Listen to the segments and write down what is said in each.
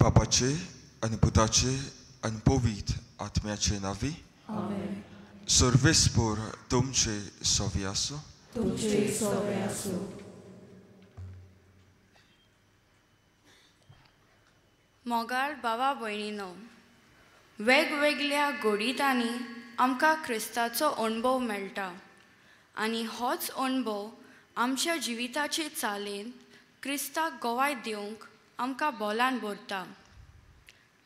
बापाचे आनी पुताचे आनी पवित्र आत्म्याचे नावी सर्वेस्पर तुमचे सोवे आसूं. मोगाळ भावा भयणीनो, वेगवेगळ्या घडींनी आमकां क्रिस्ताचो अणभव मेळटा आनी होच अणभव आमच्या जिविताचे चालेन क्रिस्ताक गोवाय दिवंक आमकां बोलान भरता.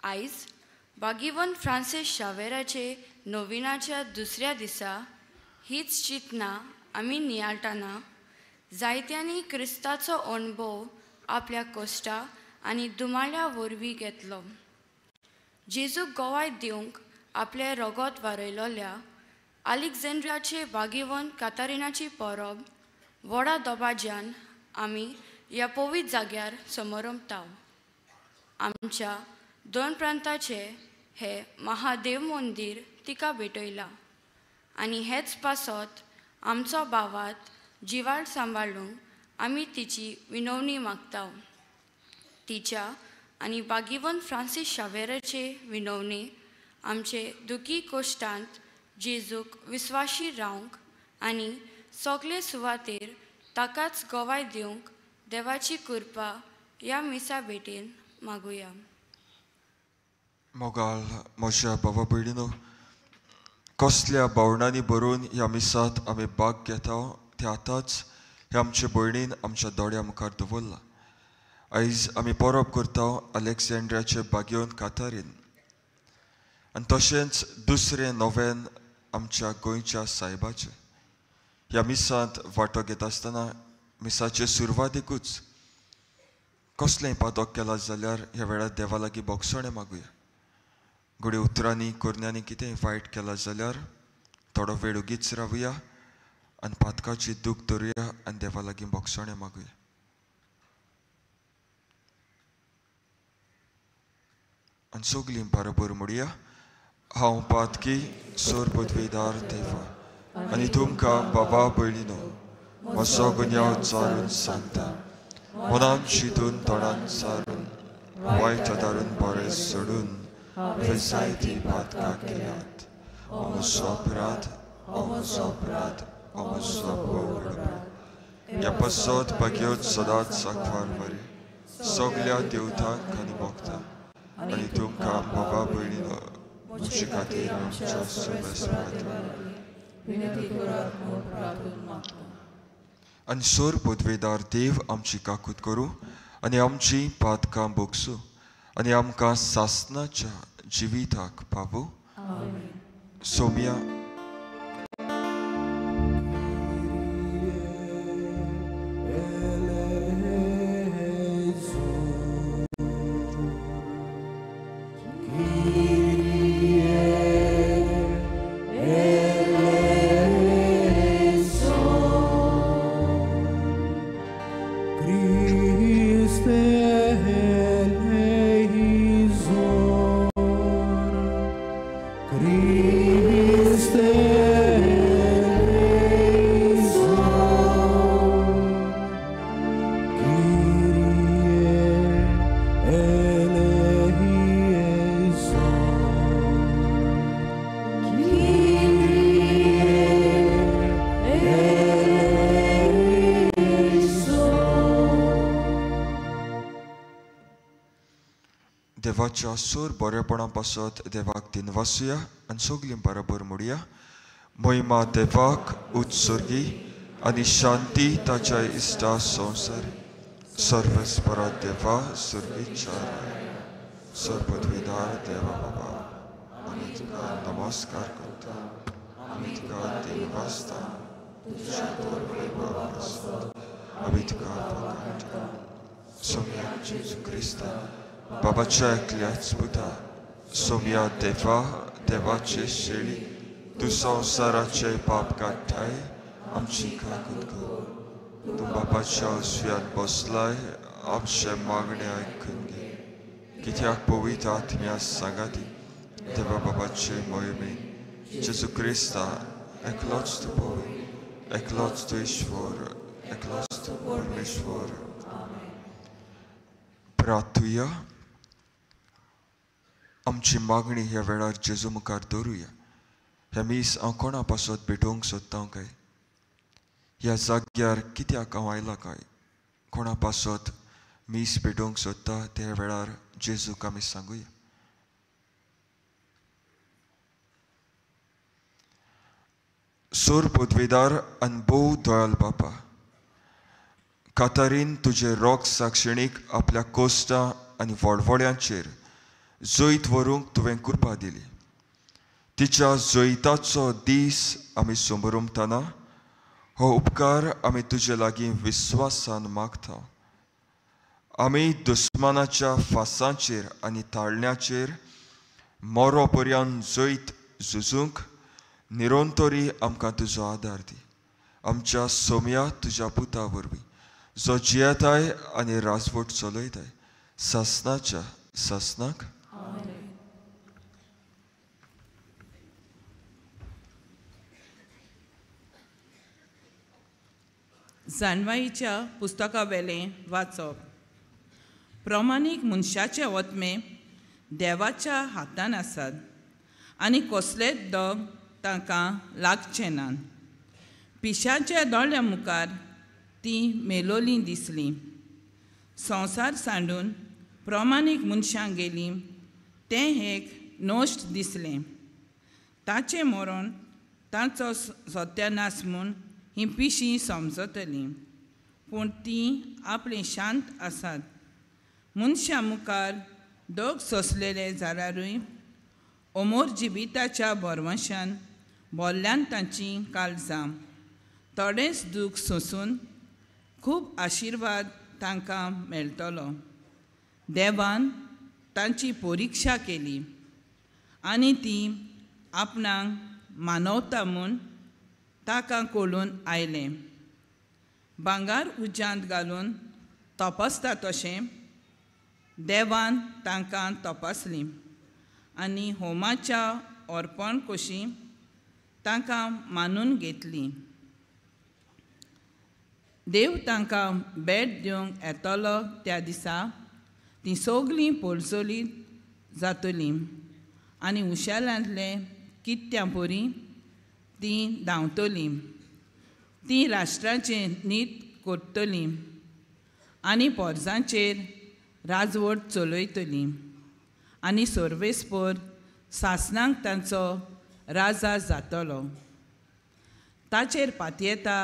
आयज भागिवंत फ्रांसीस शावेराचे नोविनाच्या दुसऱ्या दिसा हीच चिंतना आमी नियाळटाना जायत्यांनी क्रिस्ताचो अणभव आपल्या कश्टा आनी दुमाळ्या वरवीं घेतलो. जेजूक गोवाय दिवंक आपले रगत वारयलोल्या आलेक्झांड्रियाचे भागिवंत कातारिनाची परब व्हडा दबाज्यान आमी ह्या पवित्र जाग्यार समारंभताव. आमच्या दोन प्रांताचे हे महादेव मंदिर तिका भेटयला आनी हेच पासत आमचो भावात जिवाळ सांबाळूंक आमी तिची विनवणी मागताव. तिच्या आनी भागिवंत फ्रांसीस शावेराचे विनवणी आमचे दुखी कश्टांत जेजूक विस्वाशी रावंक आनी सगळे सुवातेर ताकाच गोवाय दिवंक देवाची कृपा ह्या मिसा भेटेन मागुया. मोगाल म्हज्या भावा भयणीनो, कसल्या भावनांनी भरून ह्या मिसात आमी भाग घेता त्या आतांच हे आमचे भयणीन आमच्या दोळ्या मुखार दवरला. आयज आमी परब करता आलेक्झांड्रियाचे भागिवंत कातारीन आनी तशेंच दुसरें नोवेन आमच्या गोंयच्या सायबाचें. ह्या मिसांत वांटो घेता आसतना मिसाचे सुरवातेकूच कसलेंय पातक केला जाल्यार ह्या वेळार देवा लागीं बोगसणे मागुया. घडये उतरांनी कुरण्यांनी कितेंय वायट केला जाल्यार थोडो वेळ उगीच रावुया आनी पातकाची दूख धरुया आनी देवा लागीं बोगसणे मागुया. आनी सगलीं बरोबर म्हणुया. हांव पातकी सोर पदवेदार देवा आनी तुमकां बाबा भयणीनो म्हजो गुन्यांव चारून सांगता. मनान चिंतून तोंडान सारून वायट आदारून बरें सोडून हांवें जायतीं पातकां केल्यात. हो म्हजो अपराध, हो म्हजो अपराध, हो म्हजो भोव अपराध. ह्या पासत भाग्योत सदांच सांकवार बरें सगल्या देवतांक आनी भक्तांक आनी तुमकां बाबा भयणीनो म्हजे खातीर आमच्या आनी सोर पदवेदार देव आमची काकूत करूं आनी आमची पातकां बोगसूं आनी आमकां सासणाच्या जिविताक पावूं. सोम्या देवाच्या सोर बरेपणा पासत देवाक दिनवासुया आनी सगलीं बरोबर म्हणुया. महिमा देवाक उत्सर्गी आनी शांती ताच्या इश्टा संवसारी सर्वेस्परा देवा सुरगीच्या सर्वपदवीदार देवा बाबा आमी तुका नमस्कार करता आमी तुका देवास्ता तुज्या वैभव आमी तुका पळयता सोम्या जेजू क्रिस्ता बाबाच्या एकल्याच पुता सोम्या देवा देवाचे शेळी तू संवसाराचे पाप काडटाय आमची काकूत कर तू बापाच्या उजव्यान बसलाय आमचे मागणे आयकून घे कित्याक पवित्र आत्म्या सांगाती देवा बाबाचे मोहिमेन जेजू क्रिस्ता एकलोच तू पवित्र एकलोच तू ईश्वर एकलोच तू परमेश्वर प्रार्थुया आमची मागणी ह्या वेळार जेजू मुखार दवरुया हे मीस हांव कोणा पासत भेटोवंक सोदता काय ह्या जाग्यार कित्याक हांव आयला काय कोणा पासत मीस भेटोवंक सोदता त्या वेळार जेजूक आमी सांगुया सोर पदवीदार आनी भोव दयाल बापा कातारीन तुजे रोग साक्षिणीक आपल्या कोस्टां आनी व्हडव्हड्यांचेर जैत व्हरूंक तुवें कृपा दिली तिच्या जैताचो दीस आमी समरुमतना हो उपकार आमी तुजे लागीं विस्वासान मागता आमी दुस्मानाच्या फासांचेर आनी ताळण्याचेर मोरो पर्यंत जैत झुजूंक निरोंतोरी आमकां तुजो आदार दी आमच्या सोम्या तुज्या पुता वरवीं जो जियेताय आनी राजवट चलयताय सासनाच्या सासनाक जाणवाईच्या पुस्तका वेलें वाचप प्रमाणीक मनशाचे वतमे देवाच्या हातान आसात आनी कसलेच दोग तांकां लागचे नात पिशाच्या दोळ्या मुखार ती मेलोलीं दिसलीं संवसार सांडून प्रमाणीक मनशांक गेलीं तें एक नोश्ट दिसलें ताचें मरण तांचो सत्यानाश म्हूण ही पिशी समजतलीं पूण तीं आपले शांत आसात मनशा मुखार दोग सोंसलेले जाल्यारूय अमोर जिबिताच्या बोरवंशान बोल्ल्यान तांची काळजां थोडेंच दूख सोंसून खूब आशिर्वाद तांकां मेळटलो देवान तांची परिक्षा केली आनी ती आपणाक मानवता म्हूण ताका कळून आयलें भांगार उज्यांत घालून तपासता तशें देवान तांकां तपासलीं आनी होमाच्या अर्पण कशी तांकां मानून घेतली देव तांकां भेट दिवंक येतलो त्या दिसा तीं सगळीं पळसोलीत जातलीं आनी उशेलांतले कित्या परी तीं धांवतलीं तीं राष्ट्राचें नीत करतलीं आनी पोरसांचेर राजवट चलयतलीं आनी सर्वेस्पर सासनांक तांचो राजा जातलो ताचेर पातयेता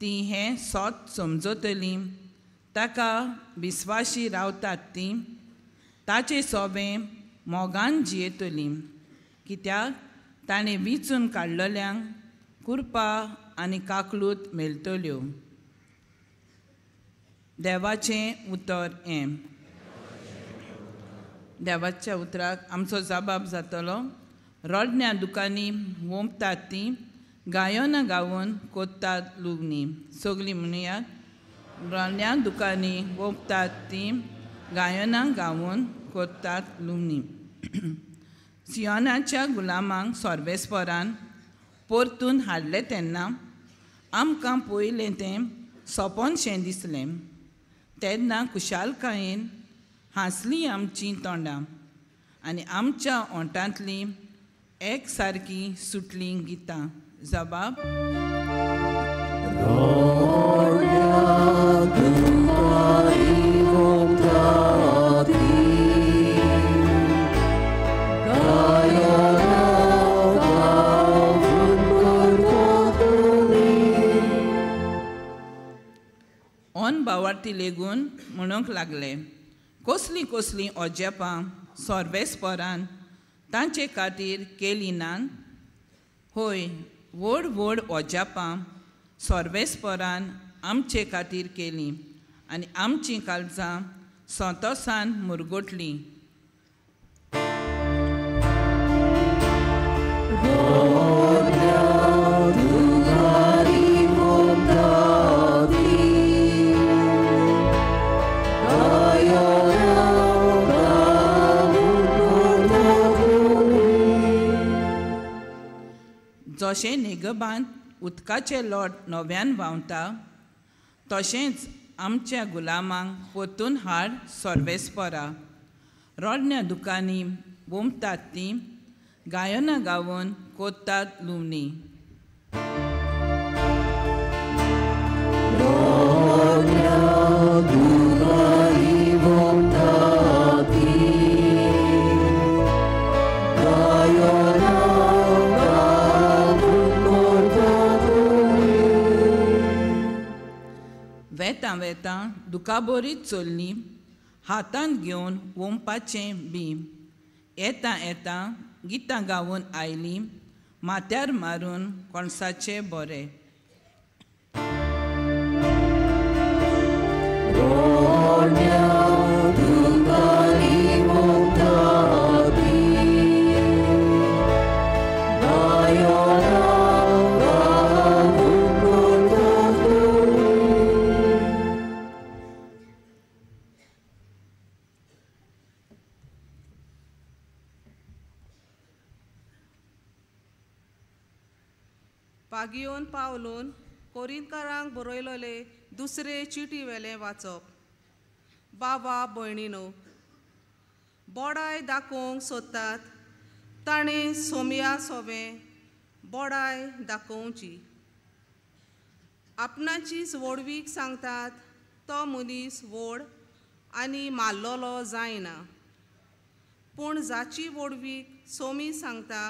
तीं हें सोत समजतलीं ताका विस्वाशी रावतात तीं ताचें सोबें मोगान जियेतलीं कित्याक ताणें विचून काडलेल्यांक कृपा आनी काकलूत मेळटल्यो देवाचें उतर हें देवाच्या उतराक आमचो जबाब जातलो रोडण्या दुकानी वोंपतात तीं गायोनां गावून कोत्तात लुगणी सगळीं म्हणयात रोडण्या दुकानी वोंपतात तीं गायोनां गावून कोत्तात लुगणी सियोनाच्या गुलामांक सोर्बेस्परान परतून हाडलें तेन्ना आमकां पयलें तें सोंपोनशें दिसलें तेन्ना खुशालकायेन हांसलीं आमचीं तोंडां आनी आमच्या ओंठांतलीं एक सारकीं सुटलीं गितां जबाब ऑन बावार्थी लेगून म्हणूंक लागले, कसलीं कसलीं ओजेपां सोर्बेस्पोरान तांचे खातीर केलीं नान? होय, व्हड व्हड ओजेपां सोर्बेस्पोरान आमचे खातीर केलीं आनी आमचीं काळजां संतोसान मुरगोटलीं. जशें नेगबान उदकाचे लोट नव्यान व्हांवता, तशेंच आमच्या गुलामांक परतून हाड सोर्बेस्पोरा. रोडण्या दुकानी बोमतात तीं, गायनां गावून कोत्तात लुवणी. वेतां वेतां दुकाबोरीत चल्लीं, हातांत घेवन वोंपाचें बी. येता येता गितां गावून आयलीं, माथ्यार मारून कोणसाचें बरें. पागियोन पावलून कोरिंतकारांक बरयलोले दुसरे चिटी वेलें वाचप. बाबा भयणीनो, बोडाय दाखोवंक सोदतात ताणें सोमया सोबें बोडाय दाखोवची. आपणाचीच व्हडवीक सांगतात तो मनीस व्हड आनी मारलोलो जायना, पूण जाची व्हडवीक सोमी सांगता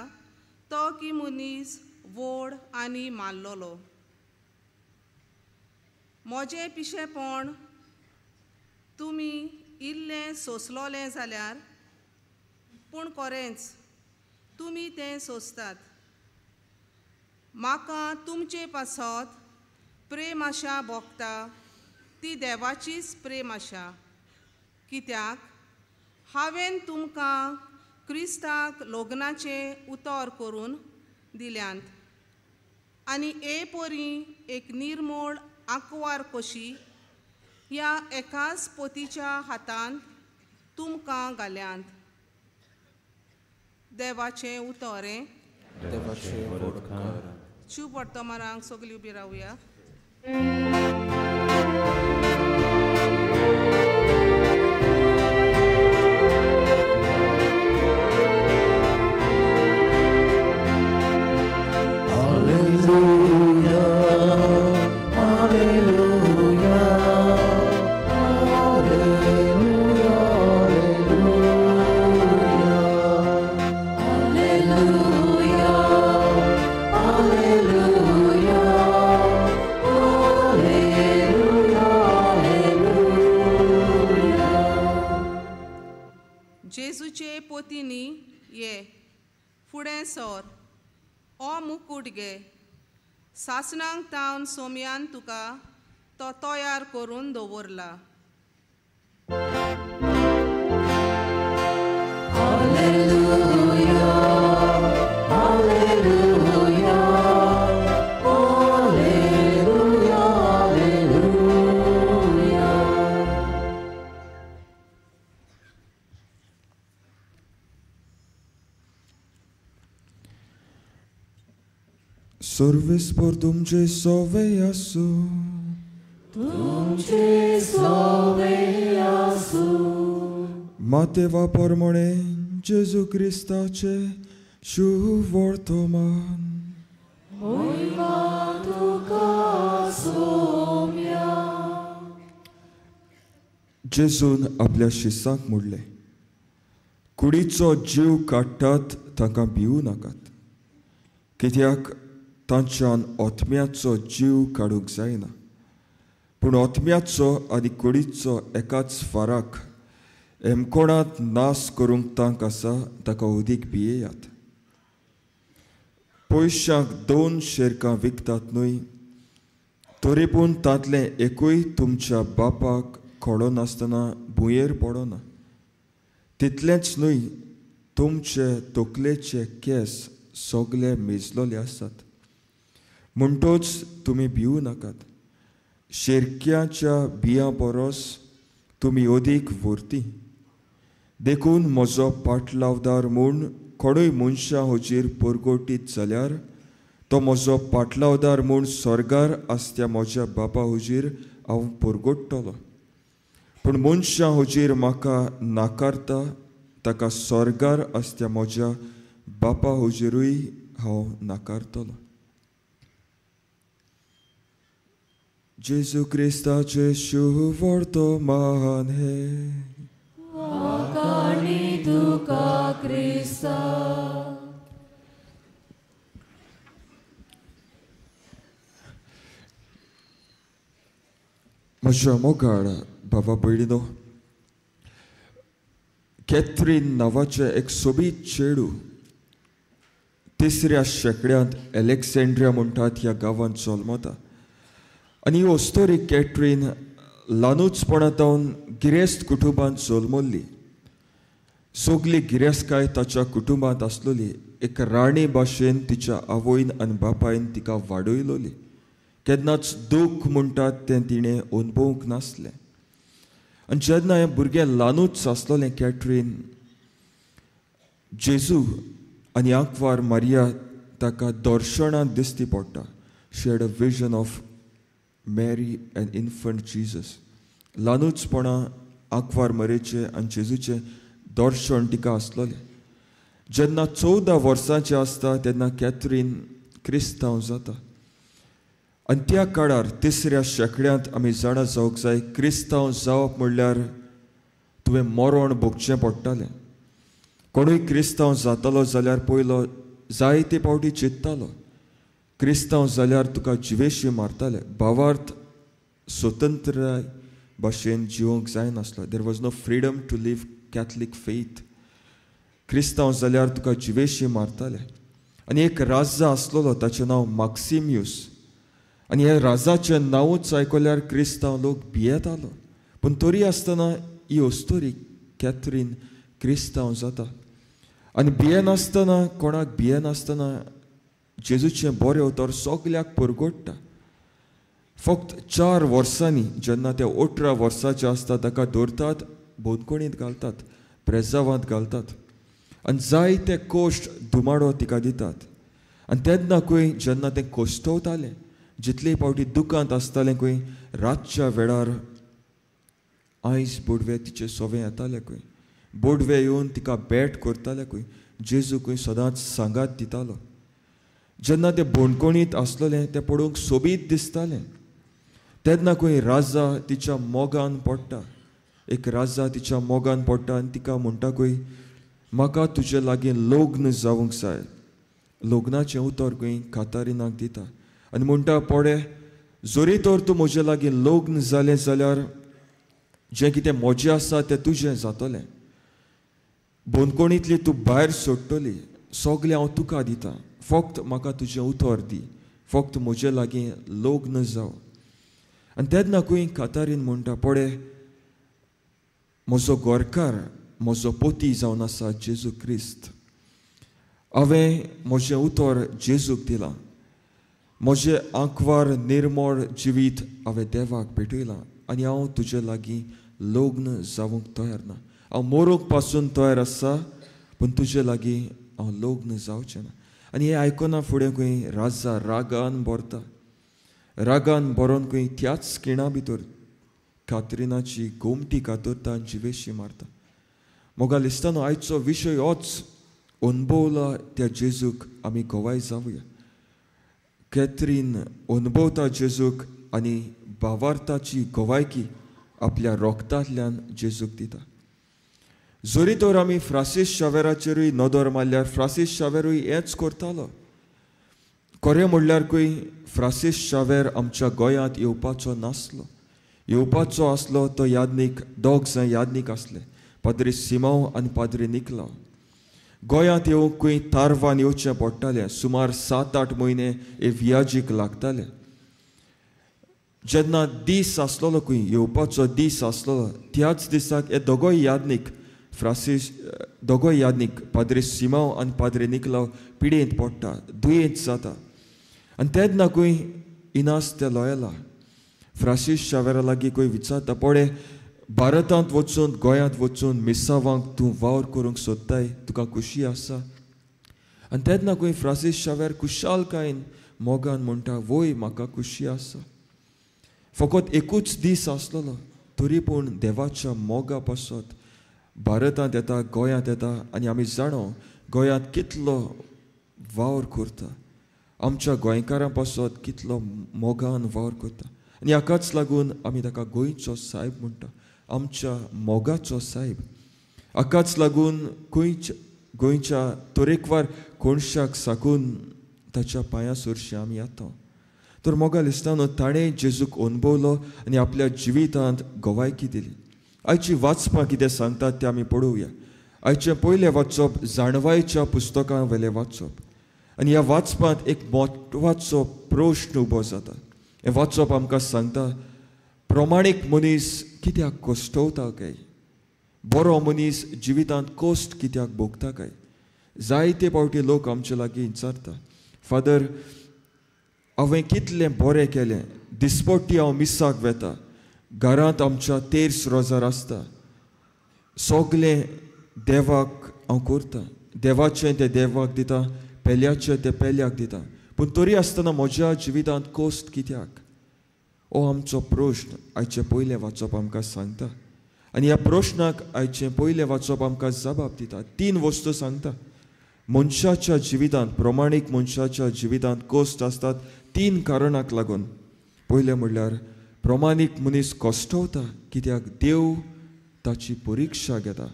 तो की मनीस व्हड आनी मारलोलो. म्हजें पिशेपण तुमी इल्लें सोंसलोलें जाल्यार, पूण खरेंच तुमी तें सोंसतात. म्हाका तुमचे पासत प्रेम आशा भोगता ती देवाचीच प्रेम आशा, कित्याक हांवें तुमकां क्रिस्ताक लोग्नाचें उतर करून दिल्यांत आनी परी एक निर्मोळ आंकवार कशी ह्या एकाच पोतीच्या हातांत तुमकां घाल्यांत. देवाचें उतोरें. शुभ वर्तमानांक सगळीं उबी रावया. जेजूचे पोतीनी ये फुडें सर, ओ मुकूट घे. सासणांक तावन सोमयान तुका तो तयार करून दवरला. Sorvespor tuमचे सोवे आसू, तुमचे सोवे आसू. मातेवा परमणे जेजू क्रिस्ताचे शुभ वर्तमान. मोयवा तुका सोम्या. जेजून आपल्या शिसांक म्हणलें, कुडीचो जीव काडटात ताका भिवू नाकात, कित्याक तांच्यान ओतम्याचो जीव काडूंक जायना. पूण ओतम्याचो आनी कुडीचो एकाच फाराक एमकोणांत नास करूंक तांक आसा ताका उदीक भियेयात. पयशांक 2 शेरकां विकतात न्हय, तरी पूण तांतलें एकूय तुमच्या बापाक खोडो नासतना भुंयेर पडना. तितलेंच न्हय, तुमचे तकलेचे केस सगळे मेजलोले आसात. म्हणटोच तुमी भिवू नाकात. शेरक्याच्या बियां परस तुमी अदीक व्हरती. देखून म्हजो पाटलावदार म्हूण कोणूय मनशां हुजीर परगोटीत जाल्यार तो म्हजो पाटलावदार म्हूण स्वर्गार आसत्या म्हज्या बापा हुजीर हांव परगोडटलो. पूण मनशां हुजीर म्हाका नाकारता ताका स्वर्गार आसत्या म्हज्या बापा हुजीरूय हांव नाकारतलो. जेजू क्रिस्ताचे शुभ वर्तमान हे वाकाणी तुका क्रिस्ता. म्हज्या मोगाळ बाबा भयणीनो, कॅथरीन नांवाचें एक सोबीत चेडूं 3ऱ्या शेंकड्यांत एलेक्सेंड्रिया म्हणटात ह्या गांवांत जल्मता. आनी ही ओस्तोरी कॅथरीन ल्हानूचपणांतावन गिरेस्त कुटुंबांत जल्मल्ली. सगली गिरेस्तकाय ताच्या कुटुंबांत आसलेली. एक राणी भाशेन तिच्या आवयन आनी बापायन तिका वाडयलोली. केन्नाच दूख म्हणटात तें तिणें अनुभवूंक नासलें. आनी जेन्ना हें भुरगें ल्हानूच आसलोलें कॅथरीन, जेजू आनी आंकवार मारिया ताका दर्शनांत दिश्टी पडटा. शी हॅड अ विजन ऑफ मॅरी एंड इन्फंट जीजस. ल्हानूचपणा आंकवार मरेचें आनी जेजूचें दर्शन तिका आसलोलें. जेन्ना 14 वर्सांचें आसता तेन्ना कॅथरीन क्रिस्तांव जाता. आनी त्या काळार 3ऱ्या शेंकड्यांत आमी जाणा जावंक जाय, क्रिस्तांव जावप म्हणल्यार तुवें मरण भोगचें पडटालें. कोणूय क्रिस्तांव जातालो जाल्यार पयलो जायते फावटी चिंत्तालो क्रिस्तांव जाल्यार तुका जिवेशी मारताले. भावार्थ स्वतंत्राय भाशेन जिवंक जायनासलो. There was no freedom to leave Catholic faith. क्रिस्तांव जाल्यार तुका जिवेशी मारताले. आनी एक राजा आसलोलो, ताचें नांव माक्सिम्यूस. आनी ह्या राजाचें नांवूच आयकल्यार क्रिस्तांव लोक भियेतालो. पूण तरी आसतना ही ओस्तोरी कॅथरीन क्रिस्तांव जाता. आनी भियेनासतना, कोणाक भियेनासतना जेजूचें बरें उतर सगल्याक परगोडटा. फक्त 4 वर्सांनी जेन्ना ते 18 वर्साचे आसता ताका धरतात, बोदकोणींत घालतात, प्रेजावांत घालतात आनी जायते कोश्ट धुमाडो तिका दितात. आनी तेन्नाकूय जेन्ना तें कोश्टवतालें, जितले फावटी दुकांत आसतालें खंय, रातच्या वेळार आयज बोडवे तिचे सोवें येताले खंय. बोडवे येवन तिका बॅट करताले खंय. जेजू खंय सदांच सांगात दितालो. जेन्ना तें बोणकोणींत आसलोलें तें पळोवंक सोबीत दिसतालें. तेन्ना खंय राजा तिच्या मोगान पडटा. एक राजा तिच्या मोगान पडटा आनी तिका म्हणटा खंय, म्हाका तुजे लागीं लग्न जावंक जाय. लग्नाचें उतर खंय कातारिनाक दिता आनी म्हणटा, पडे जोरी तर तूं म्हजे लागीं लग्न जालें जाल्यार जें कितें म्हजें आसा तें तुजें जातलें. बोनकोणींतली तूं भायर सोडटली, सगलें हांव तुका दितां. फक्त म्हाका तुजें उतर दी. फक्त म्हजे लागीं लग्न जाव. आनी तेन्ना खंय कातारीन म्हणटा, पडे म्हजो गोरकार, म्हजो पोती जावन आसा जेजू क्रिस्त. हांवें म्हजें उतर जेजूक दिलां. म्हजें आंकवार निर्मळ जिवीत हांवें देवाक भेटयलां आनी हांव तुजे लागीं लग्न जावंक तयार ना. हांव मरूंक पासून तयार आसा, पूण तुजे लागीं हांव लग्न जावचें ना. आनी हें आयकना फुडें खंय राजा रागान भरता. रागान भरोन खंय त्याच खिणा भितर कातरिनाची गोमटी कातरता आनी जिवेशी मारता. मोगा लिस्तानो आयचो विशय होच, अनुभवला त्या जेजूक आमी गोवाय जावया. कॅथरीन अनुभवता जेजूक आनी भावार्थाची गोवायकी आपल्या रोगतांतल्यान जेजूक दिता. जोरी तर आमी फ्रांसीस शावेराचेरूय नदर मारल्यार फ्रांसीस शावेरूय हेंच करतालो. खरें म्हणल्यार खंय फ्रांसीस शावेर आमच्या गोंयांत येवपाचो नासलो. येवपाचो आसलो तो यादनीक दोग जाण यादनीक आसले, पाद्री सिमांव आनी पाद्री निकलांव. गोंयांत येवंकूय तारवान येवचें पडटालें. सुमार 7-8 म्हयने हे वियाजीक लागताले. जेन्ना दीस आसलोलो खंय येवपाचो दीस आसलोलो, त्याच दिसाक हे दोगोय यादनीक दोगोय यादनीक पाद्री सिमांव आनी पाद्री निकलांव पिडेंत पडटा, दुयेंत जाता. आनी तेन्ना खंय इनास ते लोयला फ्रांसीस शावेरा लागीं खंय विचारता, पळय भारतांत वचून गोंयांत वचून मिसावांक तूं वावर करूंक सोदताय, तुका खुशी आसा? आनी तेन्ना खंय फ्रांसीस शावेर खुशालकायेन मोगान म्हणटा, वय म्हाका खुशी आसा. फकत एकूच दीस आसलोलो, तरी पूण देवाच्या मोगा पासत भारतांत येता, गोंयांत येता. आनी आमी जाणो गोंयांत कितलो वावर करता, आमच्या गोंयकारां पासत कितलो मोगान वावर करता. आनी हाकाच लागून आमी ताका गोंयचो साहेब म्हणटा, आमच्या मोगाचो साहेब. हाकाच लागून गोंयच्या तरेकवार कोणशाक साकून ताच्या पांयां सुरशीं आमी येता. तर मोगाल इस्तानो ताणें जेजूक अनुभवलो आनी आपल्या जिवितांत गोवायकी दिली. आयची वाचपां कितें सांगतात तें आमी पळोवया. आयचें पयलें वाचप जाणवायेच्या पुस्तकां वेलें वाचप. आनी ह्या वाचपांत एक म्हत्वाचो प्रश्न उबो जाता. हें वाचप आमकां सांगता, प्रमाणीक मनीस कित्याक कोश्टवता काय? बरो मनीस जिवितांत कोश्ट कित्याक भोगता काय? जायते फावटी लोक आमचे लागीं विचारता, फादर हांवें कितलें बरें केलें, दिसपट्टी हांव मिसाक वेता, घरांत आमच्या 13 रोजार आसता, सोगलें देवाक हांव करतां, देवाचें तें देवाक दिता, पेल्याचें तें पेल्याक दिता, पूण तरी आसतना म्हज्या जिवितांत कोश्ट कित्याक? हो आमचो प्रश्न आयचें पयलें वाचप आमकां सांगता. आनी ह्या प्रश्नाक आयचें पयलें वाचप आमकां जबाब दिता. 3 वस्तू सांगता. मनशाच्या जिवितांत, प्रमाणीक मनशाच्या जिवितांत कोश्ट आसतात 3 कारणाक लागून. पयलें म्हणल्यार प्रमाणीक मनीस कोश्टवता कित्याक देव ताची परिक्षा घेता,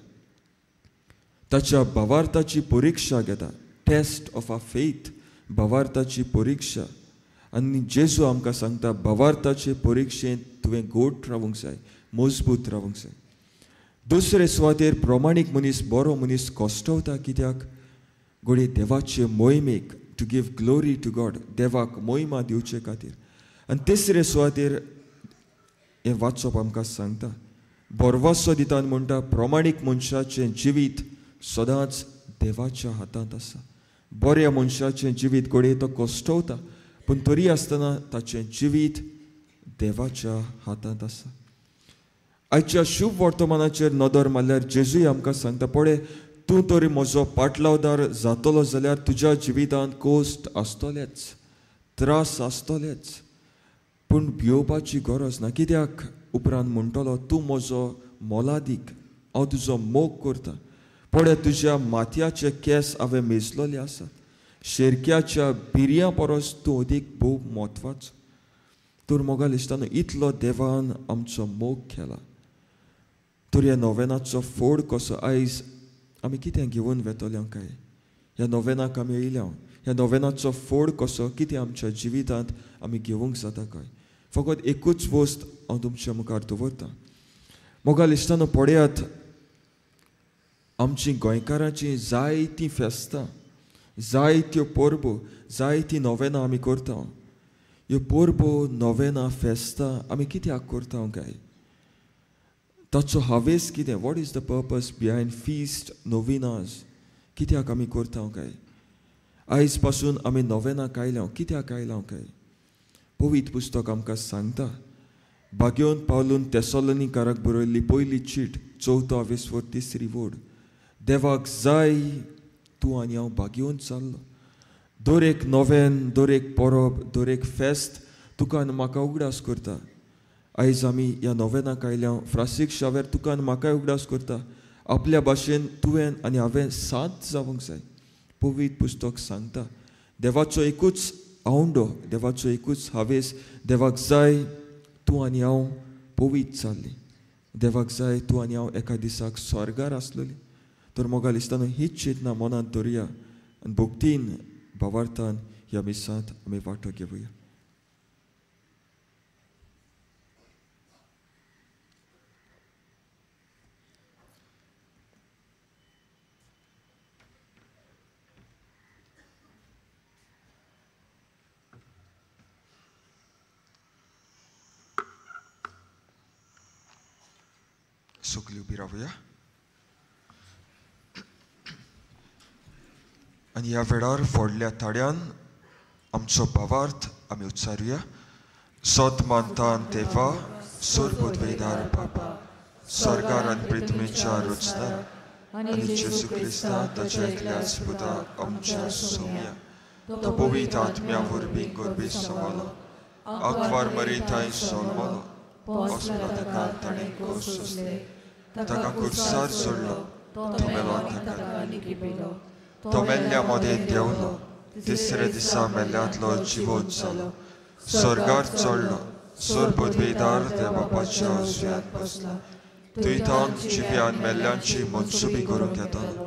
ताच्या भावार्थाची परिक्षा घेता. टेस्ट ऑफ अ फेथ, भावार्थाची परिक्षा. आनी जेजू आमकां सांगता, भावार्थाचे परिक्षेंत तुवें गोट रावूंक जाय, मजबूत रावूंक जाय. दुसरे सुवातेर प्रमाणीक मनीस, बरो मनीस कोश्टवता कित्याक? घोडये देवाचे मोहिमेक, to give glory to God, देवाक मोहिमा दिवचे खातीर. आनी तिसरे सुवातेर हें वाचप आमकां सांगता, बोरवासो दितान म्हणटा, प्रमाणीक मनशाचें जिवीत सदांच देवाच्या हातांत आसा. बऱ्या मनशाचें जिवीत घोडये तो कोश्टवता, पूण तरी आसतना ताचें जिवीत देवाच्या हातांत आसा. आयच्या शुभ वर्तमानाचेर नदर मारल्यार जेजूय आमकां सांगता, पळय तूं तरी म्हजो पाटलावदार जातलो जाल्यार तुज्या जिवितांत कोश्ट आसतलेच, त्रास आसतलेच, पूण भियोवपाची गरज ना. कित्याक उपरांत म्हणटलो, तूं म्हजो मोलादीक, हांव तुजो मोग करता. पळय तुज्या माथ्याचे केस हांवें मेजलेले आसात, शेरक्याच्या बिरयां परस तूं अदीक भोव म्हत्वाचो. तर मोगाल इश्टानो, इतलो देवान आमचो मोग केला. तर ह्या नोवेनाचो फोड कसो आयज आमी कितें घेवन वेतले काय? ह्या नोवेनाक आमी येयल्या, ह्या नोवेनाचो फोड कसो कितें आमच्या जिवितांत आमी घेवंक जाता काय? फकत एकूच वस्त हांव तुमच्या मुखार दवरतां. मोगाल इश्टानो, पळयात आमची गोंयकारांची जायतीं फेस्तां, जायत्यो परबो, जायतीं नोवेनां आमी करता. ह्यो परबो, नोवेनां, फेस्तां आमी कित्याक करता काय? ताचो हावेस कितें? What is the purpose behind feast, नोविनाज? कित्याक आमी करता काय? आयज पासून आमी नोवेनां कायल्या, कित्याक आयल्या काय? पवित्र पुस्तक आमकां सांगता, भाग्योन पावलून तेसलोनिकाराक बरयल्ली पयली चीट, 4 विस्वर 3 वड, देवाक जाय तूं आनी हांव भाग्योन चाललो. दर एक नोवेन, दर एक परब, दर एक फेस्त तुका आनी म्हाका उगडास करता. आयज आमी ह्या नोवेनाक आयल्या, फ्रांसीस शावेर तुका आनी म्हाकाय उगडास करता. आपल्या भाशेन तुवें आनी हांवें साथ जावंक जाय. पवित्र पुस्तक सांगता, देवाचो एकूच आवंडो, देवाचो एकूच हावेस, देवाक जाय तूं आनी हांव पवित्र जाल्लीं. देवाक जाय तूं आनी हांव एका दिसाक स्वर्गार आसलेलीं. तर मोगाल इस्तानो, हीच चेतना मनांत दवरया आनी भक्तीन, भावार्थान ह्या मिसांत आमी वांटो घेवया. सगळी उबी रावया. आनी ह्या वेळार व्हडल्या ताळ्यान आमचो भावार्थ आमी उच्चारुया. सोद मानतान देवा सोर्बोद्वेदार बाबा स्वर्गार आनी पृथ्वीच्या रचणार आनी जेजू क्रिस्ता ताच्या एकल्याच पुता आमच्या सोम्या तो पवित्र आत्म्या वरवीं गोरबे सवालो आकवार मरीताय सोलमलो ओस्पतकान ताणें कोस सोसले ताका कुर्सार जोडलो तो मेलोन थाकालो तो मेल्ल्या मदें देंवलो तिसरे दिसा मेल्ल्यांतलो जिवोत जालो स्वर्गार चडलो सोर्बोद्वेदार देवा बापाच्या उजव्यान बसला थंय जिव्यान मेल्ल्यांची मनसुबी करूंक येतालो.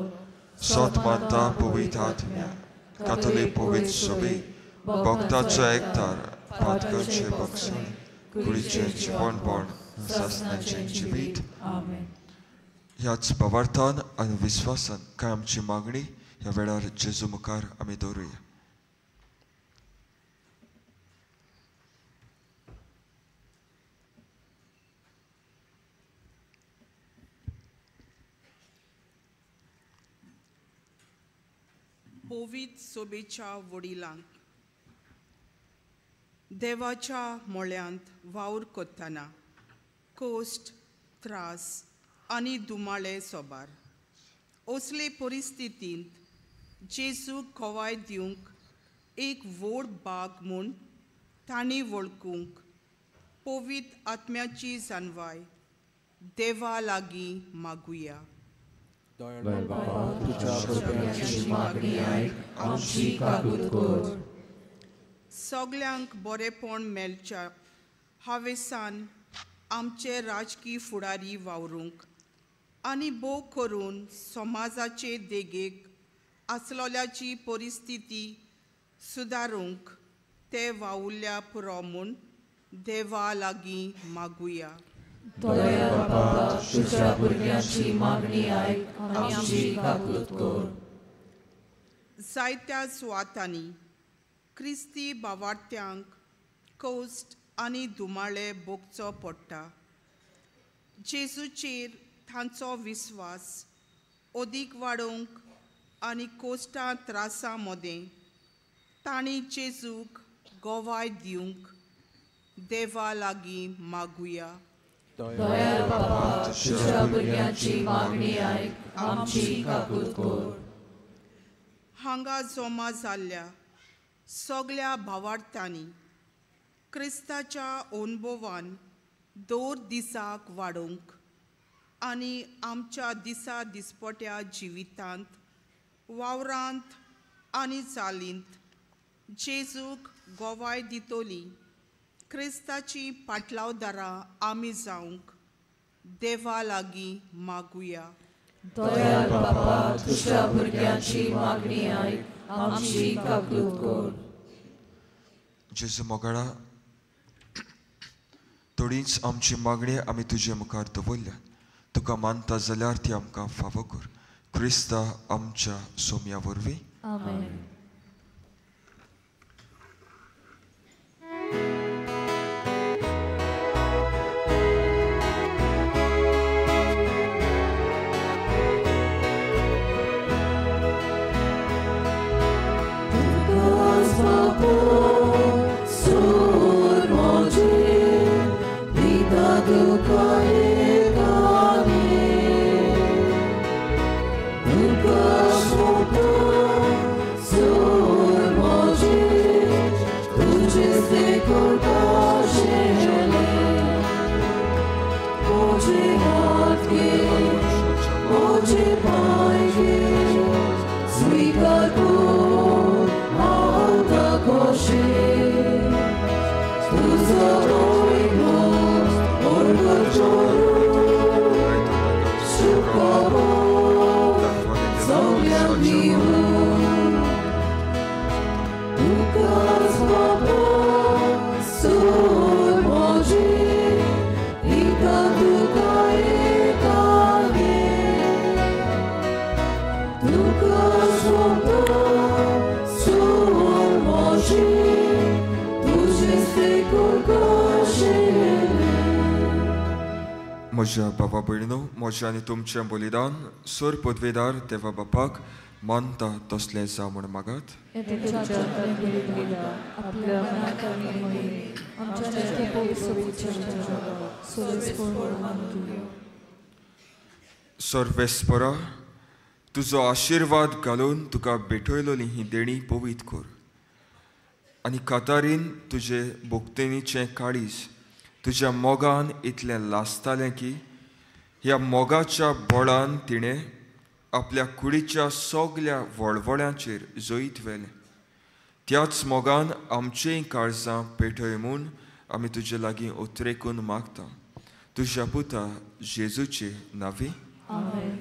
सोत मानता पवित्र आत्म्या कातोलीक पवित्र सोबी भक्ताचो एकठार पातकांचे बक्षण कुडीचें जिवनपण सासणाचें जिवीत. ह्याच भावार्थान आनी विस्वासान काय आमची मागणी ह्या वेळार जेजू मुखार आमी दवरुया. पवित्र सोबेच्या वडिलांक देवाच्या मोळ्यांत वावर कोत्ताना कोस्ट त्रास आनी दुमाळे सोबार असले परिस्थितींत जेजूक कोवाय दिवंक एक व्हड बाग म्हूण तांणी वळखूंक पवित्र आत्म्याची जानवाय देवा लागीं मागुया. सगल्यांक बरेपण मेळच्या हावेसान आमचे राजकीय फुडारी वावरूंक आनी भोव करून समाजाचे देगेक आसलोल्याची परिस्थिती सुदारूंक ते वावुरल्या पुरो म्हूण देवा लागीं मागुया. दयाळ बाबा तुझ्या भुरग्यांची मागणी आयक आमची काकूट कर. जायत्या सुवातांनी क्रिस्ती भावार्थ्यांक कोस्ट आनी दुमाळे भोगचो पडटा. जेजूचेर तांचो विस्वास अदीक वाडोवंक आनी कोस्टां त्रासां मदें तांणी जेजूक गोवाय दिवंक देवा लागीं मागुया. दयाळ बाबा तुझ्या भुरग्यांची मागणी आयक आमची काकूट कर. हांगा जमा जाल्ल्या सगळ्या भावार्थांनी क्रिस्ताच्या अनुभवान दर दिसाक वाडोवंक आनी आमच्या दिसा दिसपट्या जिवितांत वावरांत आनी चालींत जेजूक गोवाय दितोली क्रिस्ताची पाटलावदारां आमी जावंक देवा लागीं मागुया. दयाळ बाबा तुझ्या भुरग्यांची मागणी आयक आमची काकूट कर. जेजू मोगाळा थोडीच आमची मागणी आमी तुजे मुखार दवरल्या. तुका मानता जाल्यार ती आमकां फावो कर. क्रिस्ता आमच्या सोम्या वरवीं. आमेन. म्हज्या बाबा भयणीनो, म्हजें आनी तुमचें बलिदान सोर पदवेदार देवा बापाक मानता तसलें जा म्हूण मागात. सर्वेस्परा तुजो आशिर्वाद घालून तुका भेटयलोली ही देणी पवित कर आनी कातारीन तुजे भोगतेनीचें काळीज तुज्या मोगान इतलें लासतालें की ह्या मोगाच्या बळान तिणें आपल्या कुडीच्या सगल्या वळवळ्यांचेर जोईत व्हेलें. त्याच मोगान आमचीं काळजां पेटय म्हूण आमी तुजे लागीं उतरेकून मागता. तुज्या पुता जेजूचे नांवी. आमेन.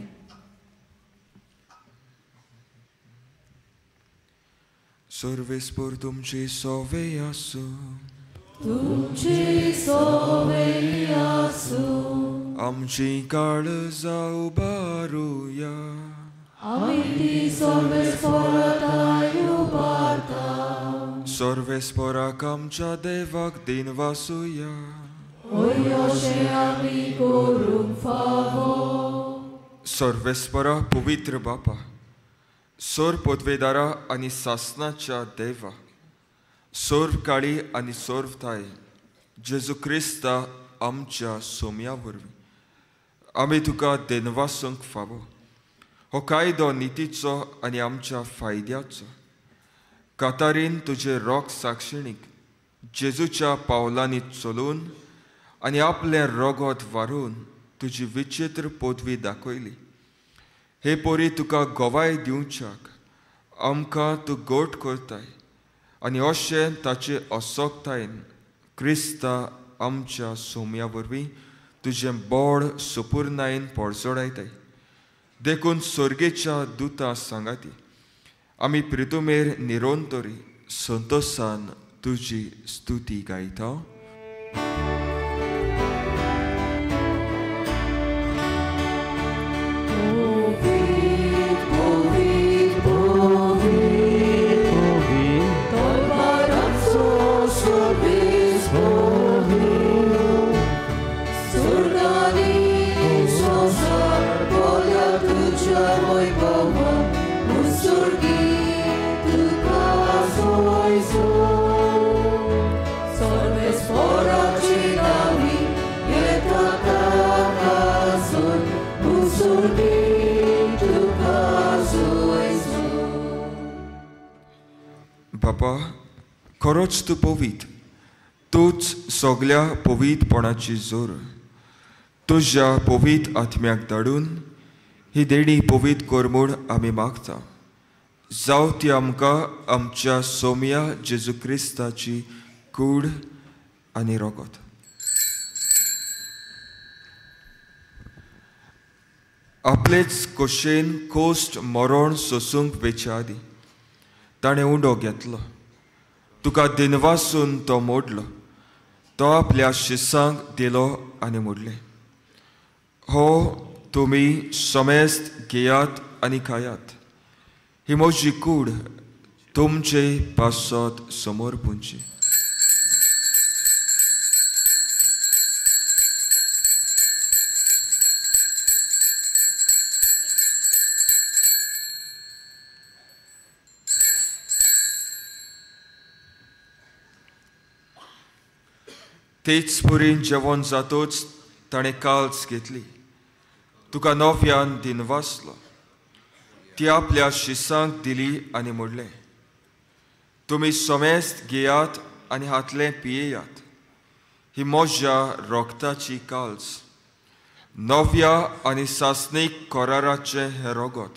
सर्वेस्पर तुमची सोवे आसूं. तुमची सोवे आसूं. आमची काळजां उबारुया. आमी ती सर्वेस्परांताय उबारता. सर्वेस्पराक आमच्या देवाक दिन वासुया. ओय अशें आमी करूंक फावो. सर्वेस्परा पवित्र बापा, सोर पदवेदारा आनी सासनाच्या देवा, सोर काळी आनी सोर्वताय जेजू क्रिस्ता आमच्या सोम्या वरवीं आमी तुका देनवासूंक फावो. हो कायदो नितीचो आनी आमच्या फायद्याचो. कातारीन तुजे रोग साक्षिणीक जेजूच्या पावलांनी चलून आनी आपलें रोगोत व्हारून तुजी विचित्र पदवी दाखयली. हे पोरी तुका गोवाय दिवच्याक आमकां तूं गोट करताय आनी अशें ताचे असोगतायेन क्रिस्ता आमच्या सोम्या वरवीं तुजें बोड सुपूर्णायेन पडजोडायताय. देखून सर्गेच्या दुतां सांगाती आमी प्रितुमेर निरोंतरी संतोसान तुजी स्तुती गायता. बापा, खरोच तूं पवीत. तूच सगल्या पवितपणाची जोर. तुज्या पवीत आत्म्याक धाडून ही देणी पवीत कर म्हूण आमी मागता. जावं ती आमकां आमच्या सोम्या जेजू क्रिस्ताची कूड आनी रोगोत. आपलेच कोशेन कोस्ट मरण सोसूंक वेच्या आदी ताणें उंडो घेतलो. तुका दिनवासून तो मोडलो. तो आपल्या शिसांक दिलो आनी मोडलें. हो तुमी समेस्त घेयात आनी खायात. ही म्हजी कूड तुमचे पासत समोर पुंची. तेच पुरीन जेवण जातोच ताणें काल्स घेतली. तुका नव्यान दिनवासलो. ती आपल्या शिसांक दिली आनी मोडलें. तुमी समेस्त घेयात आनी हातलें पियेयात. ही म्हज्या रोगताची काल्स. नव्या आनी सासनीक कराराचें हें रोगोत.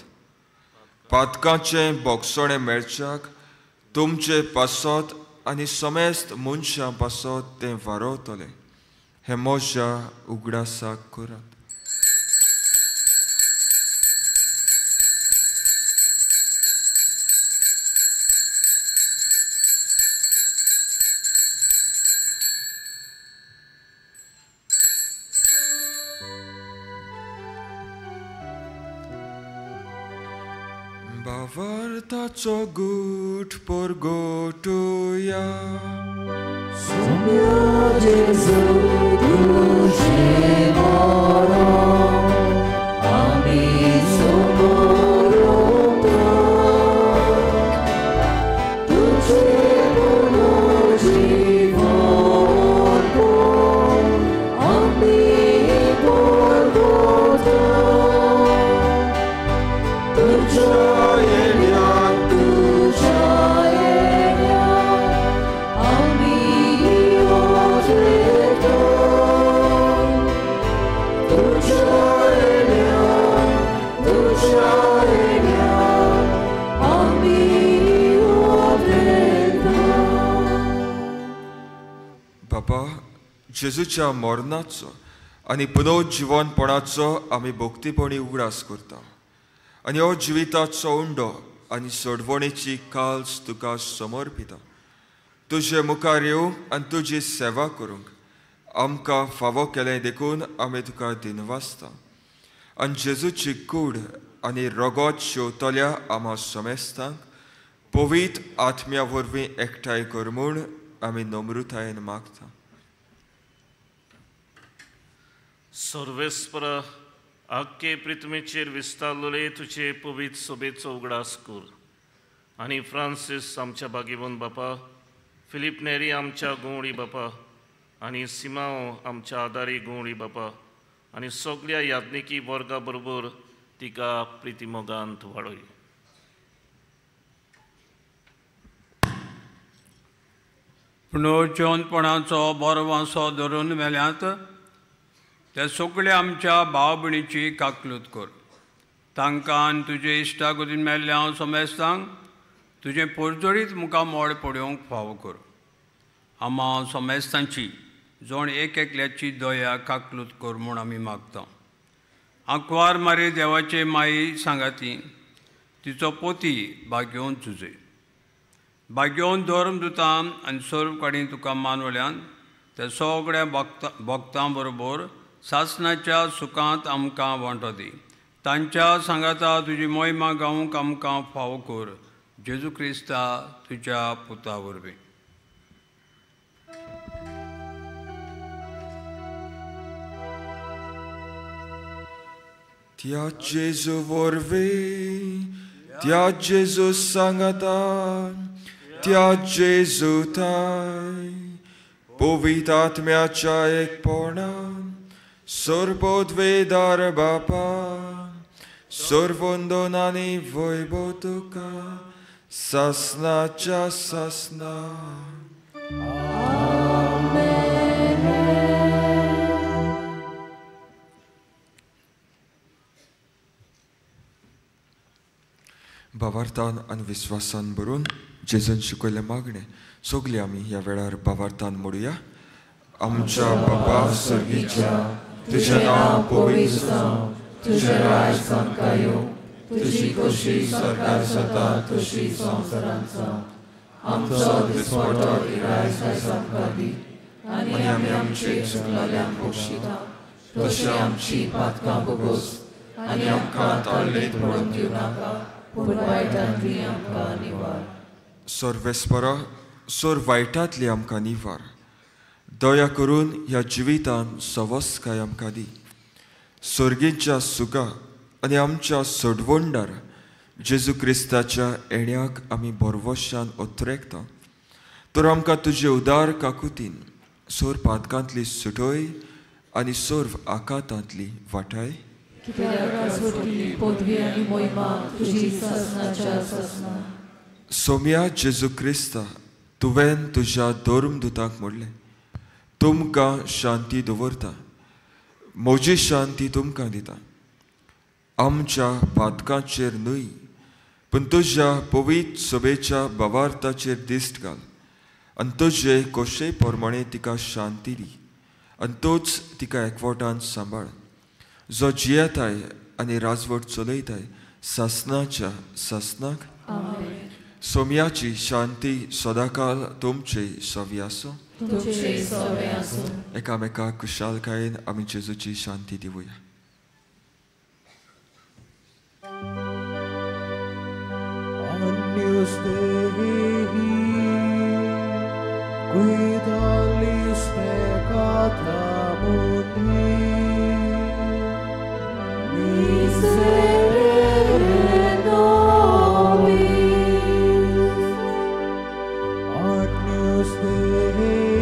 पातकांचें बोगसोणें मेळच्याक तुमचे पासत आनी समेस्त मनशां पासत तें वारोवतलें. हें म्हज्या उगडासाक करात. Bavartaco gut porgotuja. Sombio Gesù, tu जेजूच्या मरणाचो आनी पुनरुज्जीवनपणाचो आमी भोक्तीपणी उगडास करता आनी हो जिविताचो उंडो आनी सोडवणेची काल्स तुका समर्पिता. तुजे मुखार येवंक आनी तुजी सेवा करूंक आमकां फावो केलें देखून आमी तुका दिनवासता. आनी जेजूची कूड आनी रगत शेवतल्या आम्हा समेस्तांक पवित्र आत्म्या वरवीं एकठांय कर म्हूण आमी नम्रतायेन मागता. सर्वेस्पर आख्खे पृथ्वीचेर विस्तारलोले तुजे पवित्र सोबेचो उगडास कर आनी फ्रांसीस आमच्या बागेवन बापा, फिलीप नेरी आमच्या गोवळी बापा आनी सिमाओ आमच्या आदारी गोवळी बापा आनी सगळ्या याज्ञिकी वर्गा बरोबर तिका प्रितीमोगांत वाडय. पुनरुज्जीवनपणाचो बरो वांसो धरून मेल्यांत त्या सगळ्या आमच्या भाव भयणीची काकलूत कर. तांकां आनी तुजे इश्टागतीन मेल्ल्या समेस्तांक तुजें परजोडीत मुखार मोड पडोवंक फावो कर. आम्हा समेस्तांची जोण एक एकल्याची दया काकलूत कर म्हूण आमी मागता. आंकवार मारी देवाचे माई सांगाती तिचो पोती भाग्योवन तुजे भाग्योवन धर्मदुतां आनी सर्व कडेन तुका मानवल्यान त्या सगळ्या भक्तां बरोबर सासणाच्या सुखांत आमकां वांटो दी. तांच्या सांगाता तुजी महिमा गावूंक आमकां फावो कर. जेजू क्रिस्ता तुज्या पुता वरवीं. त्या जेजू वरवीं, त्या जेजू सांगाता, त्या जेजू थाय पवित्र आत्म्याच्या एकपणान सर्वोद्वेदार बापा, सर्वोंदोन आनी वैभव तुका सासणाच्या सासना. भावार्थान आनी विस्वासान बरोवन जेजून शिकयले मागणे सगळीं आमी ह्या वेळार भावार्थान म्हणुया. आमच्या बापा सर्गीच्या, तुजें नांव पवित्र जावं, तुजें राज तांकां येवं, तुजी कशी सरकार जाता तशी संवसारांत जावं. आमचो दिसपटो आयज आमकां दी आनी आमी आमचे चुकलेल्यांक बक्षिता तशी आमची पातकां भोगोस आनी आमकां ताळणेंत पडूंक दिवं नाका पूण वायटांतली आमकां निवार. सर्वेस्परा, सोर वायटांतली आमकां निवार. दया करून ह्या जिवितान सवस्काय आमकां दी. सर्गीच्या सुगा आनी आमच्या सोडवणदार जेजू क्रिस्ताच्या येण्याक आमी बरवशान उतरेकता. तर आमकां तुजे उदार काकुतीन सोर पातकांतली सुटोय आनी सोर्व आकांतांतली वाटाय. सोम्या जेजू क्रिस्ता, तुवें तुज्या धर्मदुतांक म्हणलें, तुमकां शांती दवरता, म्हजी शांती तुमकां दिता. आमच्या पातकांचेर न्हय पूण तुज्या पवित्र सभेच्या भावार्थाचेर दिश्ट घाल आनी तुजे कशेय प्रमाणे तिका शांती दी आनी तूच तिका एकवटान सांबाळ. जो जियेताय आनी राजवट चलयताय सासणाच्या सासणाक. सोम्याची शांती सदांकाल तुमचे सवी आसूं. एकामेकाक कुशालकायेन आमी जेजूची शांती दिवया. Agnus Dei, qui tollis peccata mundi, miserere nobis. Agnus Dei,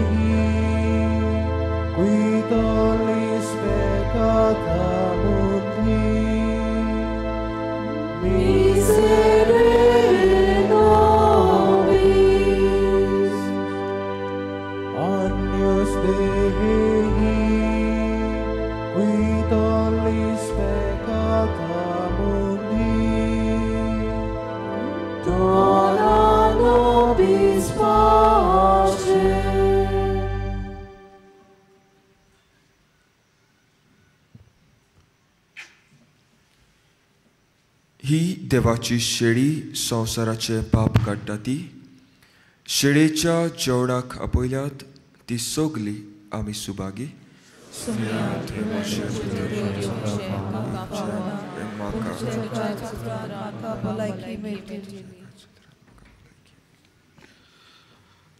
qui tollis peccata mundi, miserere nobis. Agnus Dei, ही देवाची शेळी संवसाराचे पाप काडटा ती. शेळेच्या जेवणाक आपयल्यात ती सोगली आमी सुभागी.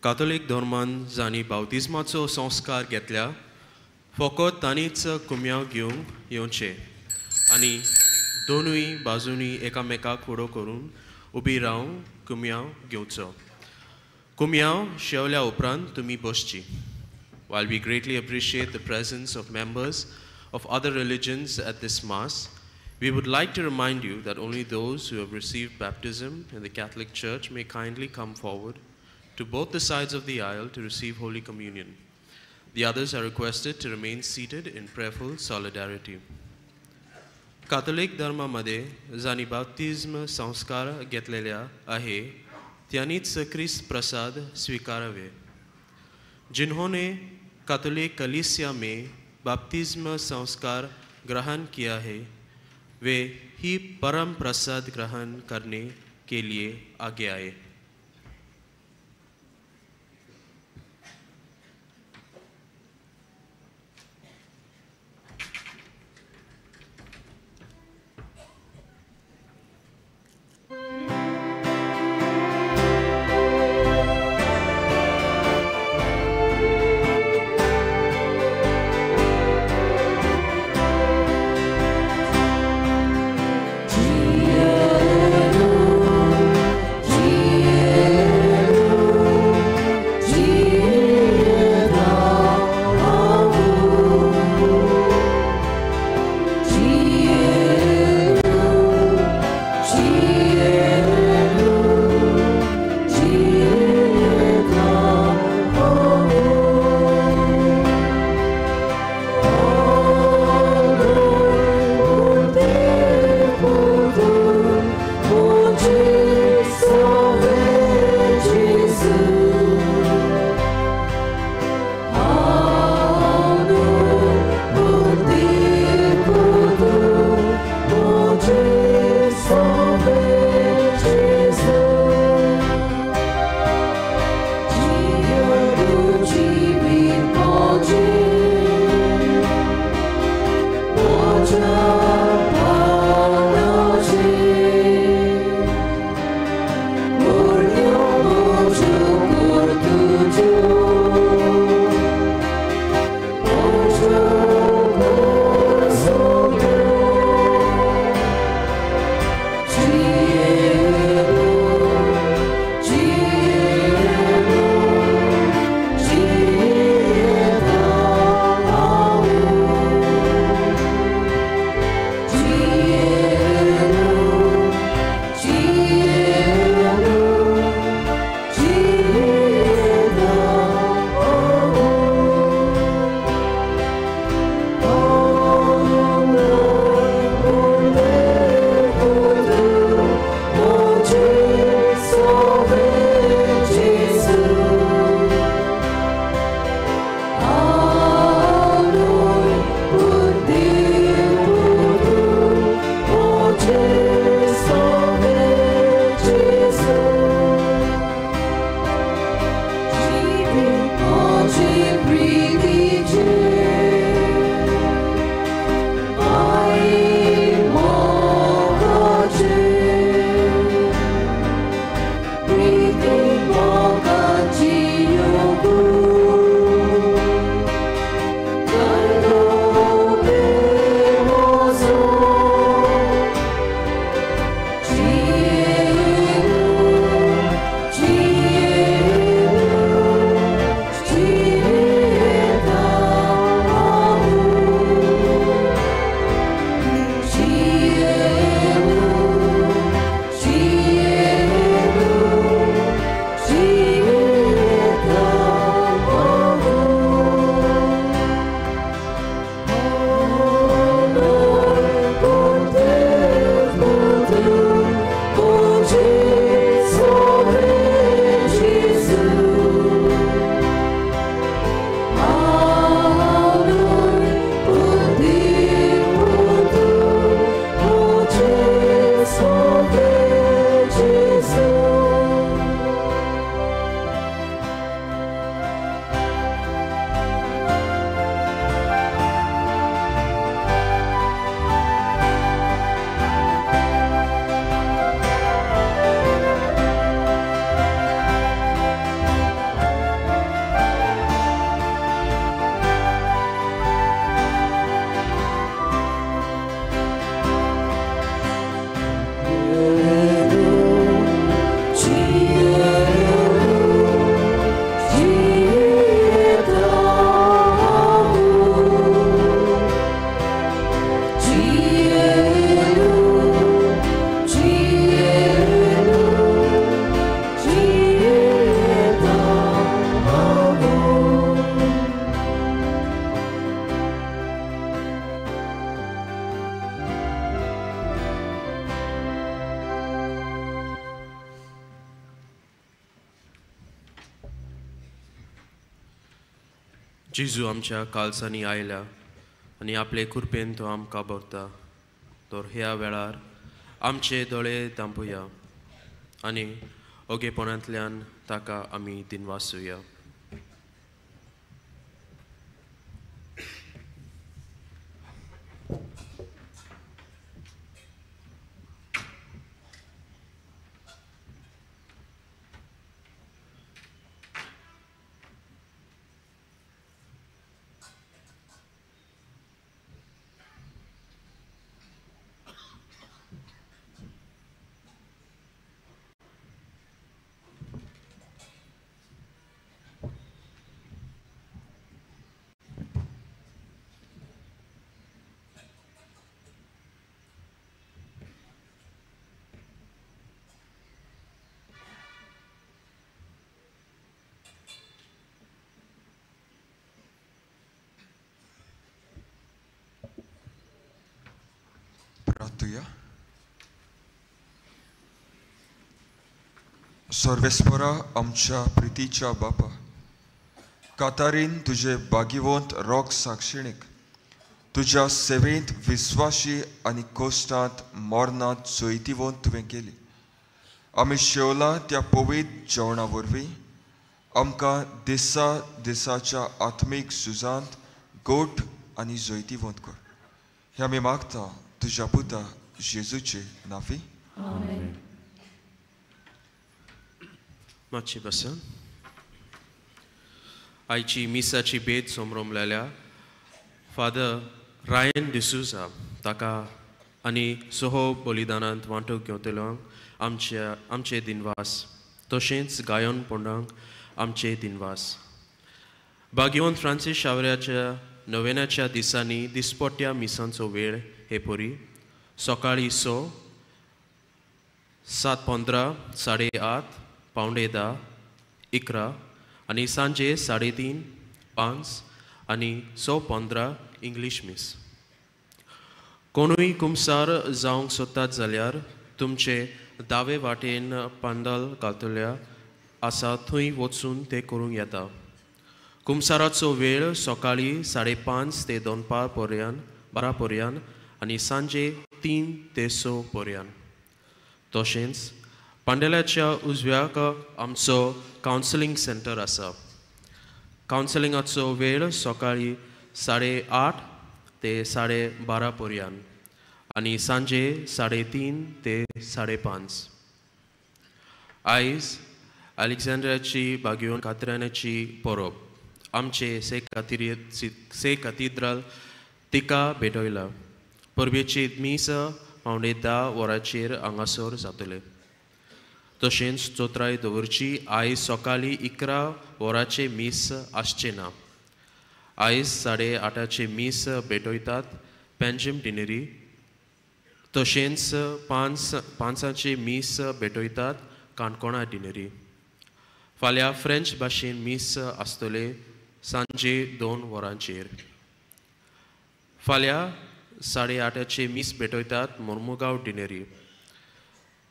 कातोलीक धर्मान जाणी बावतिजमाचो संस्कार घेतल्या फकत तांनीच कुम्याव घेवंक येवचें आनी दोनूय बाजूनी एकामेकाक फुडो करून उबी रावन कुम्याव घेवचो. कुम्याव शेवल्या उपरांत तुमी बसची. While we greatly appreciate the presence of members of other religions at this Mass, we would like to remind you that only those who have received baptism in the Catholic Church may kindly come forward to both the sides of the aisle to receive Holy Communion. The others are requested to remain seated in prayerful solidarity. Catholic धर्मामध्ये जाणी बाप्तिस्म संस्कार घेतलेल्या आहे त्यांनीच ख्रिस्त प्रसाद स्वीकारावे. जिन्होंने Catholic कलीसिया में बपतिस्म संस्कार ग्रहण किया है वे ही परम प्रसाद ग्रहण करने के लिए आगे आए. Jesus. जेजू आमच्या काळजांनी आयल्या आनी आपले कृपेन तो आमकां भरता. तर ह्या वेळार आमचे दोळे धांपुया आनी ओगेपणांतल्यान ताका आमी दिनवासुया. प्रार्थूया. सर्वेस्परा आमच्या प्रितीच्या बापा, कातारीन तुझे बागीवंत रोग साक्षिणीक तुझ्या सेवेंत विस्वाशी आनी कोश्टांत मोरनांत जोयतीवंत तुवें केली. आमी शेवला त्या पवित्र जेवणा वरवीं आमकां दिसा दिसाच्या आत्मीक झुजांत गोठ आनी जोयतीवंत कर. हें आमी मागता तुझ्या पुता जेजूचे नांवी. मातशी बसा. आयची मिसाची बेत सोमरोमलेल्या फादर रायन डिसूजा ताका आनी सोहो बलिदानांत वांटो घेवतल्यांक आमचे दिनवास, तशेंच गायन पोंडांक आमचे दिनवास. भाग्यवंत फ्रांसीस शावऱ्याच्या नवेनाच्या दिसांनी दिसपट्ट्या मिसांचो वेळ हे परी सकाळी 6, 7:15, 8:30, 9:10, 11 आनी सांजे 3:30, 5 आनी 6:15 इंग्लीश मिस. कोणूय कुमसार जावंक सोदतात जाल्यार तुमचे दावे वाटेन पांदल घालतल्या आसा थंय वचून ते करूंक येता. कुमसाराचो वेळ सकाळी 5:30 ते 12 पर्यंत आनी सांजे 3 ते 6 पर्यंत. तशेंच पांडेल्याच्या उजव्याक आमचो कावन्सिलींग सेंटर आसा. कावन्सिलिंगाचो वेळ सकाळी 8:30 ते 12:30 पर्यंत आनी सांजे 3:30 ते 5:30. आयज अलेक्झांड्रियाची भाग्यवंत कातरानाची परब आमचे से कॅथिड्रल तिका भेटयला. परबेची मीस 10:30 वरांचेर हांगासर जातले. तशेंच चोत्राय दवरची आयज सकाळी 11 वरांचे मीस आसचे ना. आयज 8:30 मीस भेटयतात पेंजिम डिनरी. तशेंच 5 मीस भेटयतात काणकोणा डिनरी. फाल्यां फ्रेंच भाशेन मीस आसतले सांजे 2 वरांचेर. फाल्यां 8:30 मीस भेटयतात मोर्मुगांव डिनरी.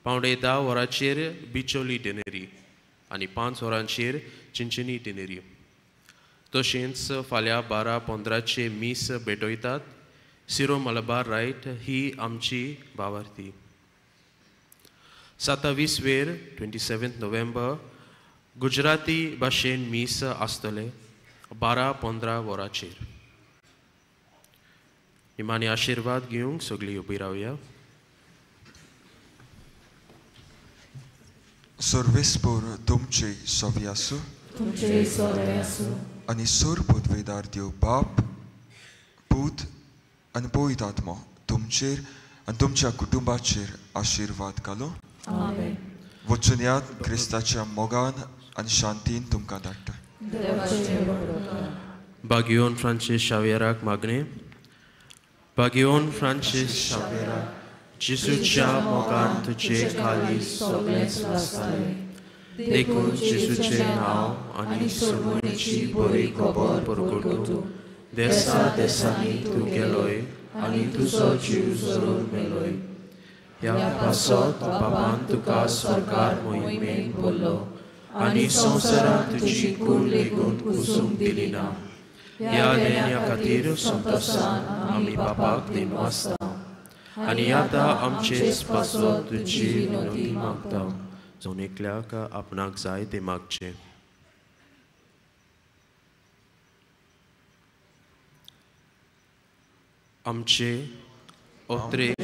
9:10 वरांचेर बिचोली डिनरी आनी 5 वरांचेर चिंचिनी डिनरी. तशेंच फाल्यां 12:15 मीस भेटयतात सिरो मलबार रायट ही आमची भावार्थी. 27 वेर 27 नोव्हेंबर गुजराती भाशेन मीस आसतले 12:15 वरांचेर. निमाणे आशिर्वाद घेवंक सगळीं उबी रावया. सर्वेस्पोर तुमचे सोवी आसूं आनी सोर पदवेदार देव बाप, पूत आनी पवित्र आत्मा तुमचेर आनी तुमच्या कुटुंबाचेर आशिर्वाद घालो. वचून यात क्रिस्ताच्या मोगान आनी शांतीन तुमकां धाडटा. भाग्यवंत फ्रांसीस शावेराक मागणे. भाग्यवंत फ्रांसीस शावेरा, जेजूच्या मोगान तुजे खाली सगळेंच वाचताले. देखून जेजूचें नांव आनी सोडवणेची बरी खबर परगटूं देसा देसांनी तूं गेलोय आनी तुजो जीव जरूर मेलोय. ह्या पासत बाबान तुका स्वर्गार मोहिमेन बोल्लो आनी संवसारांत तुजी कूड लेगून कुसूंक दिली ना. ह्या देण्या खातीर संतोशान आमी बापाक दिन वाचता आनी आतां आमचे स्पासो तुजी विनोदी मागता जावन एकल्याक आपणाक जाय ते मागचे. आमचे ओत्रेक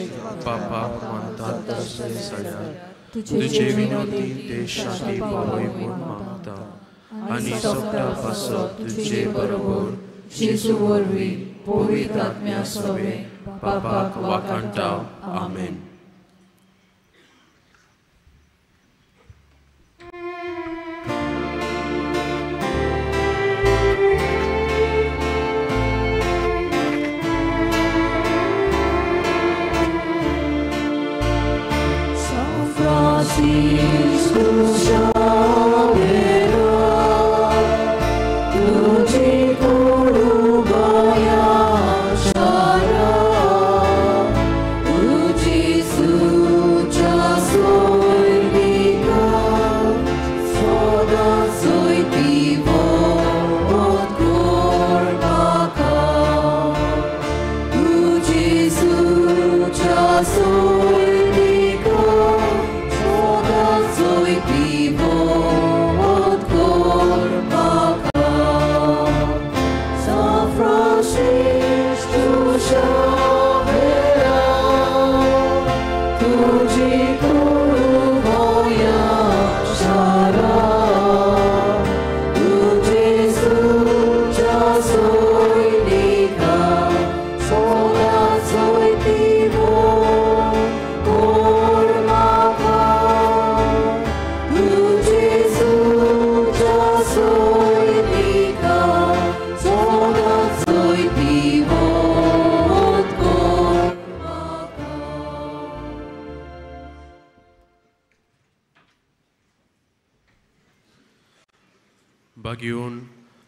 बापाक मानतात तशें जाल्यार तुजे विनोदी ते शांती पावय म्हूण मागता आनी सगळ्या पासो तुजे बरोबर जेजू वरवीं पवित्र आत्म्या सवे बापाक वाखाणटा. आमेन. बागीवन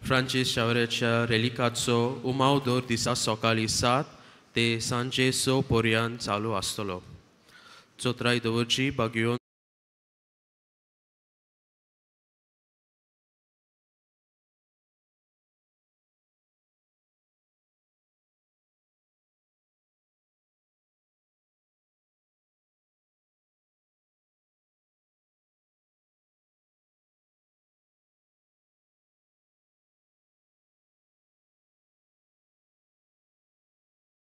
फ्रांसीस शावेराच्या रेलिकाचो उमाव दर दिसा सकाळी 7 ते सांजे 6 पर्यंत चालू आसतलो. चोत्राय दवरची बागीवन